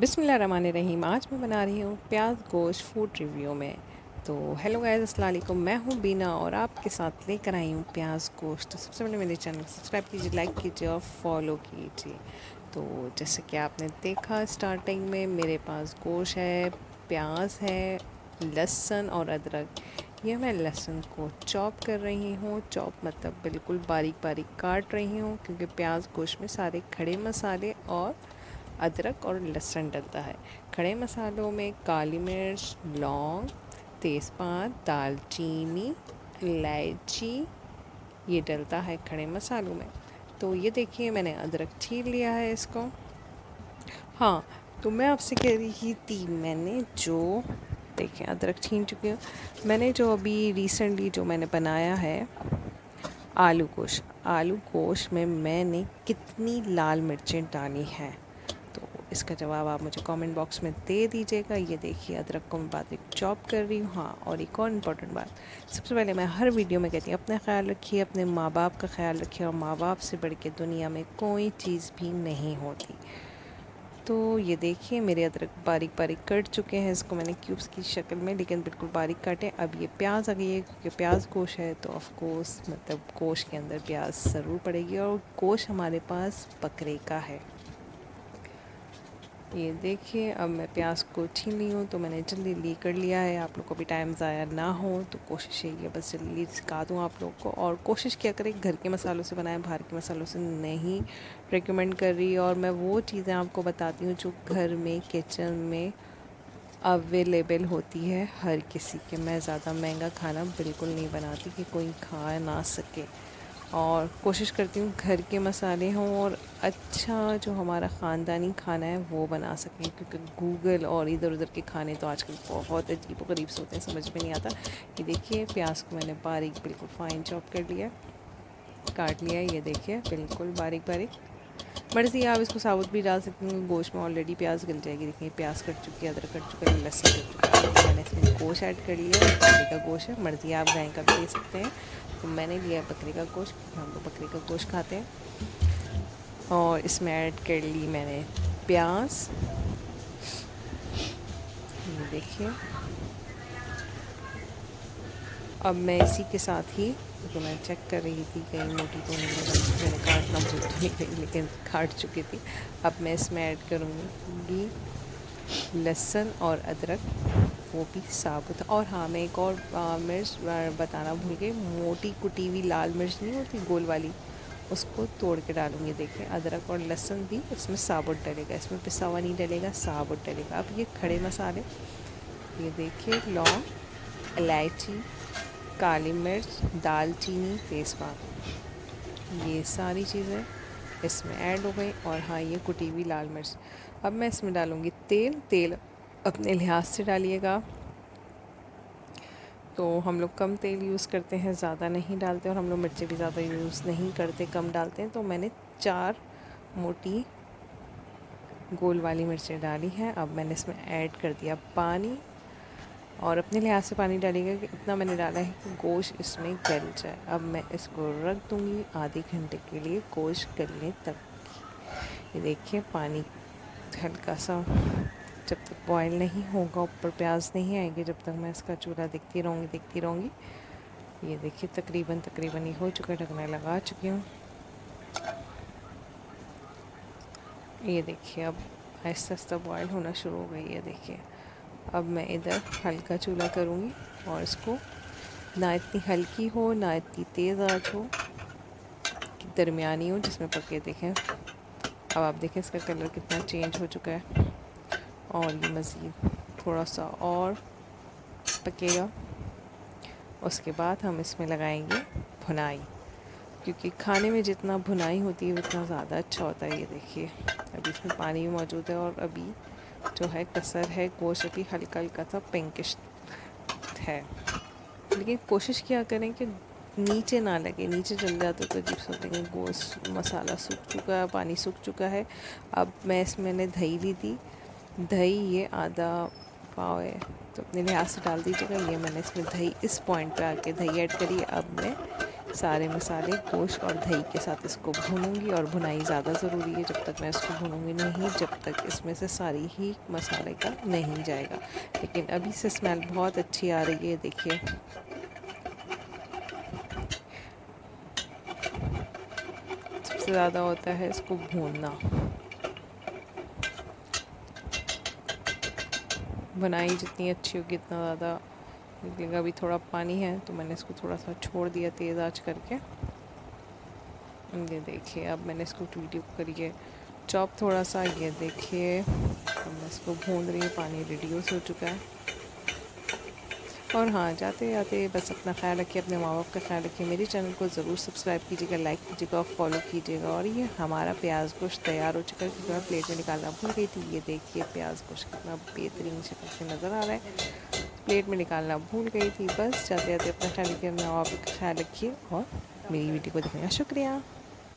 बिस्मिल्लाहिर्रहमानिर्रहीम। आज मैं बना रही हूँ प्याज गोश्त फूड रिव्यू में। तो हेलो गाइस, अस्सलाम वालेकुम। मैं हूँ बीना और आपके साथ लेकर आई हूँ प्याज गोश्त। तो सबसे पहले मेरे चैनल को सब्सक्राइब कीजिए, लाइक कीजिए और फॉलो कीजिए। तो जैसे कि आपने देखा स्टार्टिंग में मेरे पास गोश्त है, प्याज है, लहसुन और अदरक। ये मैं लहसुन को चॉप कर रही हूँ। चॉप मतलब बिल्कुल बारीक बारीक काट रही हूँ, क्योंकि प्याज गोश्त में सारे खड़े मसाले और अदरक और लहसुन डलता है। खड़े मसालों में काली मिर्च, लौंग, तेज़पात, दालचीनी, इलायची, ये डलता है खड़े मसालों में। तो ये देखिए, मैंने अदरक छील लिया है इसको। हाँ, तो मैं आपसे कह रही थी, मैंने जो देखिए अदरक छीन चुकी हूँ। मैंने जो अभी रिसेंटली जो मैंने बनाया है आलू गोश्त में मैंने कितनी लाल मिर्चें डाली हैं, तो इसका जवाब आप मुझे कमेंट बॉक्स में दे दीजिएगा। ये देखिए अदरक को मैं बारीक चॉप कर रही हूँ। हाँ, और एक और इम्पॉर्टेंट बात, सबसे पहले मैं हर वीडियो में कहती हूँ, अपना ख्याल रखिए, अपने माँ बाप का ख्याल रखिए, और माँ बाप से बढ़ के दुनिया में कोई चीज़ भी नहीं होती। तो ये देखिए मेरे अदरक बारीक बारीक कट चुके हैं। इसको मैंने क्यूब्स की शक्ल में, लेकिन बिल्कुल बारीक काटे। अब ये प्याज आ गई है, क्योंकि प्याज गोश्त है तो ऑफ कोर्स मतलब गोश्त के अंदर प्याज ज़रूर पड़ेगी, और गोश्त हमारे पास बकरे का है। ये देखिए अब मैं प्याज को छीन ली हूँ, तो मैंने जल्दी कर लिया है। आप लोग को भी टाइम ज़ाया ना हो तो कोशिश यही है बस जल्दी सिखा दूँ आप लोग को। और कोशिश क्या करें, घर के मसालों से बनाएं, बाहर के मसालों से नहीं रिकमेंड कर रही। और मैं वो चीज़ें आपको बताती हूँ जो घर में किचन में अवेलेबल होती है हर किसी के। मैं ज़्यादा महंगा खाना बिल्कुल नहीं बनाती कि कोई खा ना सके, और कोशिश करती हूँ घर के मसाले हों और अच्छा जो हमारा ख़ानदानी खाना है वो बना सकें, क्योंकि गूगल और इधर उधर के खाने तो आजकल बहुत अजीब व गरीब से होते हैं, समझ में नहीं आता। ये देखिए प्याज को मैंने बारीक बिल्कुल फ़ाइन चॉप कर लिया, काट लिया है। ये देखिए बिल्कुल बारीक बारीक। मर्ज़ी आप इसको साबुत भी डाल सकते हैं, गोश्त में ऑलरेडी प्याज गल जाएगी। देखिए प्याज कट चुकी है, अदरक कट चुका है, लहसुन कट चुका है। तो मैंने इसमें गोश्त ऐड कर लिया है, बकरे का गोश्त है। मर्ज़ी आप गाय का भी ले सकते हैं, तो मैंने लिया बकरे का गोश्त, हम लोग बकरे का गोश्त खाते हैं। और इसमें ऐड कर ली मैंने प्याज। ये देखिए अब मैं इसी के साथ ही, तो मैं चेक कर रही थी कहीं मोटी तो नहीं बनी, मैंने काटना भूल तो नहीं गई, लेकिन काट चुकी थी। अब मैं इसमें ऐड करूँगी लहसुन और अदरक, वो भी साबुत। और हाँ, मैं एक और मिर्च बताना भूल गई, मोटी कुटी हुई लाल मिर्च नहीं होती गोल वाली, उसको तोड़ के डालूँगी। देखिए अदरक और लहसुन भी इसमें साबुत डलेगा, इसमें पिसा हुआ नहीं डलेगा, साबुत डलेगा। अब ये खड़े मसाले, ये देखिए लौंग, इलायची, काली मिर्च, दालचीनी, तेज़पात, ये सारी चीज़ें इसमें ऐड हो गई। और हाँ, ये कुटी हुई लाल मिर्च। अब मैं इसमें डालूँगी तेल। तेल अपने लिहाज से डालिएगा। तो हम लोग कम तेल यूज़ करते हैं, ज़्यादा नहीं डालते, और हम लोग मिर्चें भी ज़्यादा यूज़ नहीं करते, कम डालते हैं। तो मैंने 4 मोटी गोल वाली मिर्चें डाली हैं। अब मैंने इसमें ऐड कर दिया पानी, और अपने लिहाज से पानी डालिएगा कि इतना मैंने डाला है कि गोश्त इसमें गल जाए। अब मैं इसको रख दूँगी आधे घंटे के लिए गोश्त गलने तक। ये देखिए पानी हल्का सा, जब तक बॉयल नहीं होगा, ऊपर प्याज नहीं आएगी, जब तक मैं इसका चूल्हा देखती रहूँगी। ये देखिए तकरीबन ये हो चुका है, ढकना लगा चुकी हूँ। ये देखिए अब आहिस्ता आहिस्ता बॉयल होना शुरू हो गई है। देखिए अब मैं इधर हल्का चूल्हा करूँगी, और इसको ना इतनी हल्की हो ना इतनी तेज़ आँच हो, कि दरमियानी हो जिसमें पके। देखें अब आप देखें इसका कलर कितना चेंज हो चुका है, और ये मज़ीद थोड़ा सा और पकेगा। उसके बाद हम इसमें लगाएंगे भुनाई, क्योंकि खाने में जितना भुनाई होती है उतना ज़्यादा अच्छा होता है। ये देखिए अभी इसमें पानी भी मौजूद है, और अभी जो है कसर है, गोश्त अभी हल्का हल्का सा पिंकिश है। लेकिन कोशिश किया करें कि नीचे ना लगे, नीचे जल जाते तो अजीब सा लगेगा। गोश्त मसाला सूख चुका है, पानी सूख चुका है। अब मैं इसमें मैंने दही ली थी, दही ये आधा पाव है, तो अपने लिहाज से डाल दीजिएगा। ये मैंने इसमें दही इस पॉइंट पे आके दही ऐड करी। अब मैं सारे मसाले गोश्त और दही के साथ इसको भूनूंगी। और भुनाई ज़्यादा ज़रूरी है, जब तक मैं इसको भूनूंगी नहीं, जब तक इसमें से सारी ही मसाले का नहीं जाएगा। लेकिन अभी से स्मेल बहुत अच्छी आ रही है, देखिए। सबसे ज़्यादा होता है इसको भूनना। बुनाई जितनी अच्छी होगी इतना ज़्यादा निकलेगा। अभी थोड़ा पानी है तो मैंने इसको थोड़ा सा छोड़ दिया तेज़ आंच करके। ये देखिए, अब मैंने इसको वीडियो करिए चॉप थोड़ा सा। ये देखिए, अब मैं इसको भून रही हूँ, पानी रिड्यूस हो चुका है। और हाँ, जाते जाते बस अपना ख्याल रखिए, अपने माँ बाप का ख्याल रखिए। मेरे चैनल को ज़रूर सब्सक्राइब कीजिएगा, लाइक कीजिएगा और फॉलो कीजिएगा। और ये हमारा प्याज गोश्त तैयार हो चुका है, क्योंकि मैं प्लेट में निकालना भूल गई थी। ये देखिए प्याज गोश्त कितना बेहतरीन शक्ल से नज़र आ रहा है। प्लेट में निकालना भूल गई थी। बस जाते जाते अपना ख्याल रखिए, अपने माँ बाप का ख्याल रखिए और मेरी वीडियो को देखने का शुक्रिया।